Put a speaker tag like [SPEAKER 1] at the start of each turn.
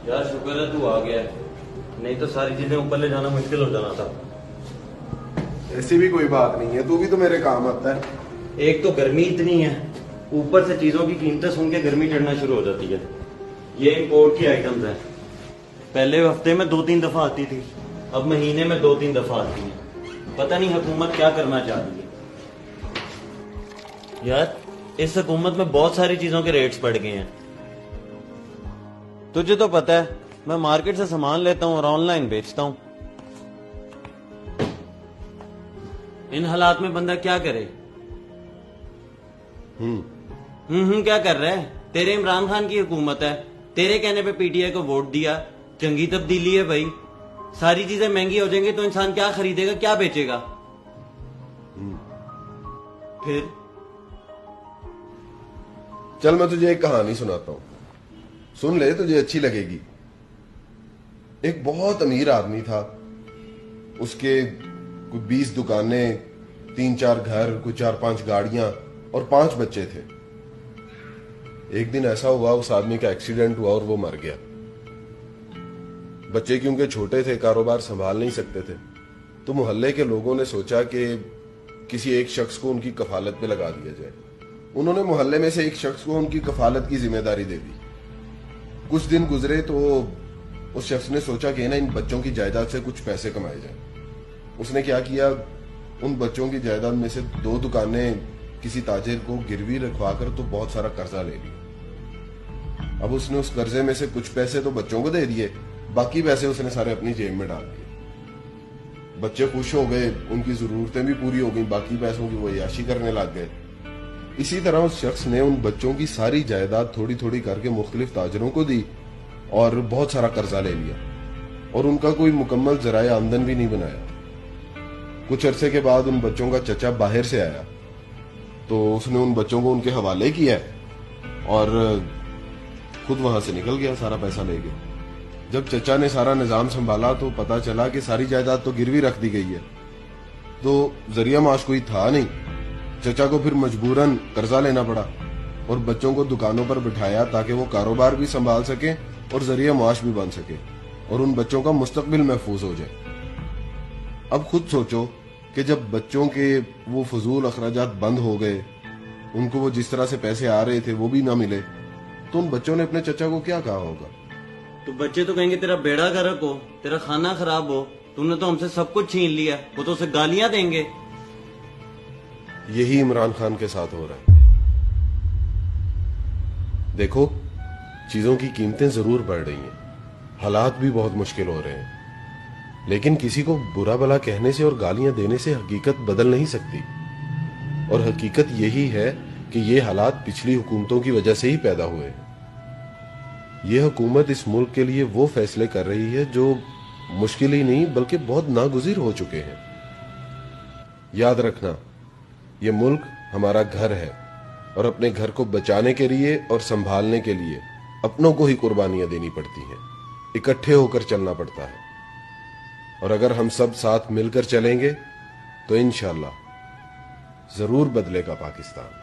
[SPEAKER 1] यार शुक्र है तू आ गया है, नहीं तो सारी चीजें ऊपर ले जाना मुश्किल हो जाना था।
[SPEAKER 2] ऐसी भी कोई बात नहीं है, तू भी तो मेरे काम आता है।
[SPEAKER 1] एक तो गर्मी इतनी है, ऊपर से चीजों की कीमतें सुन के गर्मी चढ़ना शुरू हो जाती है। ये इंपोर्ट की आइटम्स है, पहले हफ्ते में 2-3 दफा आती थी, अब महीने में 2-3 दफा आती है। पता नहीं हुकूमत क्या करना चाह रही है। यार इस हुकूमत में बहुत सारी चीजों के रेट्स बढ़ गए हैं। तुझे तो पता है मैं मार्केट से सामान लेता हूँ और ऑनलाइन बेचता हूँ। इन हालात में बंदा क्या करे? क्या कर रहा है? तेरे इमरान खान की हुकूमत है, तेरे कहने पे पीटीआई को वोट दिया, जंगी तब्दीली है भाई। सारी चीजें महंगी हो जाएंगी तो इंसान क्या खरीदेगा, क्या बेचेगा? फिर
[SPEAKER 2] चल मैं तुझे एक कहानी सुनाता हूं, सुन ले, तुझे अच्छी लगेगी। एक बहुत अमीर आदमी था, उसके कोई 20 दुकानें, 3-4 घर, कोई 4-5 गाड़ियां और 5 बच्चे थे। एक दिन ऐसा हुआ, उस आदमी का एक्सीडेंट हुआ और वो मर गया। बच्चे क्योंकि छोटे थे, कारोबार संभाल नहीं सकते थे, तो मोहल्ले के लोगों ने सोचा कि किसी एक शख्स को उनकी कफालत पे लगा दिया जाए। उन्होंने मोहल्ले में से एक शख्स को उनकी कफालत की जिम्मेदारी दे दी। कुछ दिन गुजरे तो उस शख्स ने सोचा कि ना इन बच्चों की जायदाद से कुछ पैसे कमाए जाए। उसने क्या किया, उन बच्चों की जायदाद में से 2 दुकानें किसी ताजिर को गिरवी रखवाकर तो बहुत सारा कर्जा ले लिया। अब उसने उस कर्जे में से कुछ पैसे तो बच्चों को दे दिए, बाकी पैसे उसने सारे अपनी जेब में डाल दिए। बच्चे खुश हो गए, उनकी जरूरतें भी पूरी हो गई, बाकी पैसों की वो याशी करने लग गए। इसी तरह उस शख्स ने उन बच्चों की सारी जायदाद थोड़ी थोड़ी करके मुख्तलिफ ताजरों को दी और बहुत सारा कर्जा ले लिया और उनका कोई मुकम्मल जराए आमदन भी नहीं बनाया। कुछ अरसे के बाद उन बच्चों का चचा बाहर से आया तो उसने उन बच्चों को उनके हवाले किया और खुद वहां से निकल गया, सारा पैसा ले गया। जब चचा ने सारा निजाम संभाला तो पता चला कि सारी जायदाद तो गिरवी रख दी गई है, तो जरिया माश कोई था नहीं। चचा को फिर मजबूरन कर्जा लेना पड़ा और बच्चों को दुकानों पर बिठाया ताकि वो कारोबार भी संभाल सके और जरिया माश भी बन सके और उन बच्चों का मुस्तकबिल महफूज हो जाए। अब खुद सोचो कि जब बच्चों के वो फजूल अखराजात बंद हो गए, उनको वो जिस तरह से पैसे आ रहे थे वो भी ना मिले, तो उन बच्चों ने अपने चचा को क्या कहा होगा?
[SPEAKER 1] तो बच्चे तो कहेंगे तेरा बेड़ा गर्क हो, तेरा खाना खराब हो, तुमने तो हमसे सब कुछ छीन लिया। वो तो उसे गालियां देंगे।
[SPEAKER 2] यही इमरान खान के साथ हो रहा है। देखो, चीजों की कीमतें जरूर बढ़ रही हैं, हालात भी बहुत मुश्किल हो रहे हैं, लेकिन किसी को बुरा भला कहने से और गालियां देने से हकीकत बदल नहीं सकती। और हकीकत यही है कि ये हालात पिछली हुकूमतों की वजह से ही पैदा हुए। ये हुकूमत इस मुल्क के लिए वो फैसले कर रही है जो मुश्किल ही नहीं बल्कि बहुत नागुज़िर हो चुके हैं। याद रखना, ये मुल्क हमारा घर है और अपने घर को बचाने के लिए और संभालने के लिए अपनों को ही कुर्बानियां देनी पड़ती हैं, इकट्ठे होकर चलना पड़ता है। और अगर हम सब साथ मिलकर चलेंगे तो इंशाअल्लाह जरूर बदलेगा पाकिस्तान।